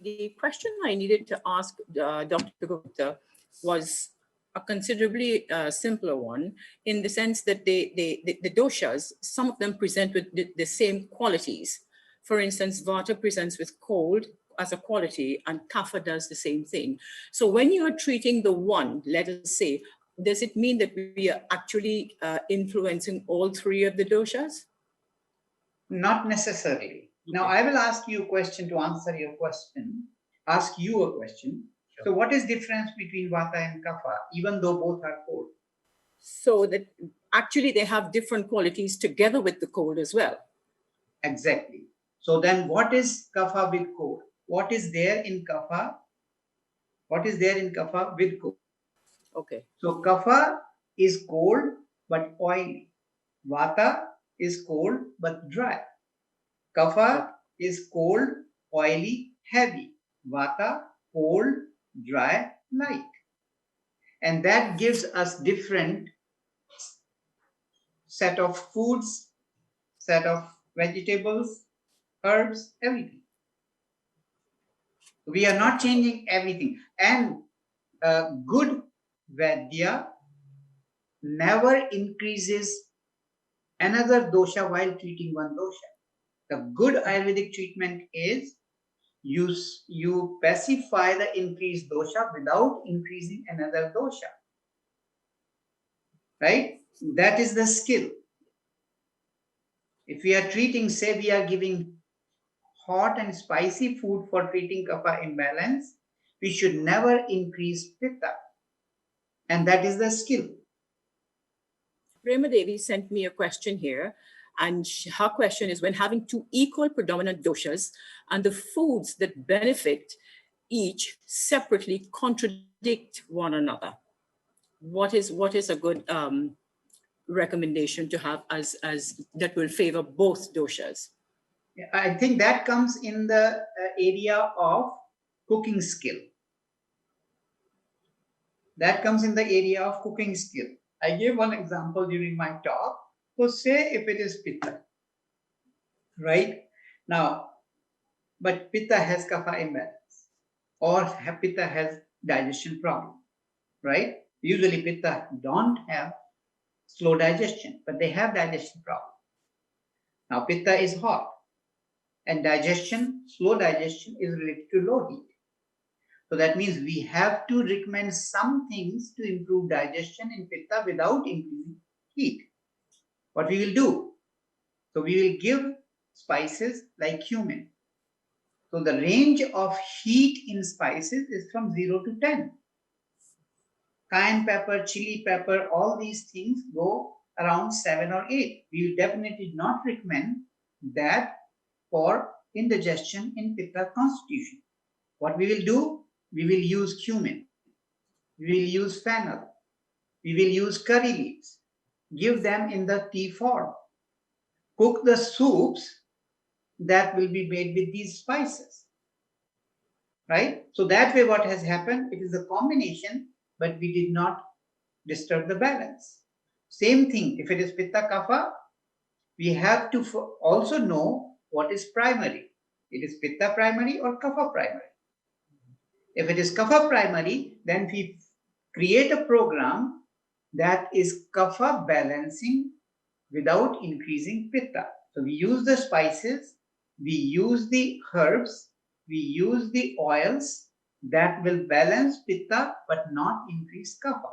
the question I needed to ask Dr. Gupta was a considerably simpler one, in the sense that the doshas, some of them present with the same qualities. For instance, vata presents with cold as a quality, and kapha does the same thing. So when you are treating the one, let us say, does it mean that we are actually influencing all three of the doshas? Not necessarily. Now, I will ask you a question to answer your question. Ask you a question. Sure. So what is difference between vata and kapha, even though both are cold? So that actually they have different qualities together with the cold as well. Exactly. So then what is kapha with cold? What is there in kapha? What is there in kapha with cold? Okay. So kapha is cold but oily. Vata is cold but dry. Kapha is cold, oily, heavy. Vata, cold, dry, light. And that gives us different set of foods, set of vegetables, herbs, everything. We are not changing everything. And good Vaidya never increases another dosha while treating one dosha. The good Ayurvedic treatment is you pacify the increased dosha without increasing another dosha. Right? That is the skill. If we are treating, say we are giving hot and spicy food for treating kapha imbalance, we should never increase pitta. And that is the skill. Prema Devi sent me a question here, and her question is, when having two equal predominant doshas and the foods that benefit each separately contradict one another, what is a good recommendation to have as that will favor both doshas? I think that comes in the area of cooking skill. That comes in the area of cooking skill. I gave one example during my talk. So say if it is pitta, right? Now, but pitta has kapha imbalance, or pitta has digestion problem, right? Usually pitta don't have slow digestion, but they have digestion problem. Now pitta is hot, and digestion, slow digestion is related to low heat. So that means we have to recommend some things to improve digestion in pitta without increasing heat. What we will do? So we will give spices like cumin. So the range of heat in spices is from 0 to 10. Cayenne pepper, chili pepper, all these things go around 7 or 8. We will definitely not recommend that for indigestion in pitta constitution. What we will do? We will use cumin. We will use fennel. We will use curry leaves. Give them in the tea form. Cook the soups that will be made with these spices. Right? So that way what has happened, it is a combination, but we did not disturb the balance. Same thing, if it is pitta kapha, we have to also know what is primary. It is pitta primary or kapha primary. If it is kapha primary, then we create a program that is kapha balancing without increasing pitta. So we use the spices, we use the herbs, we use the oils that will balance pitta but not increase kapha.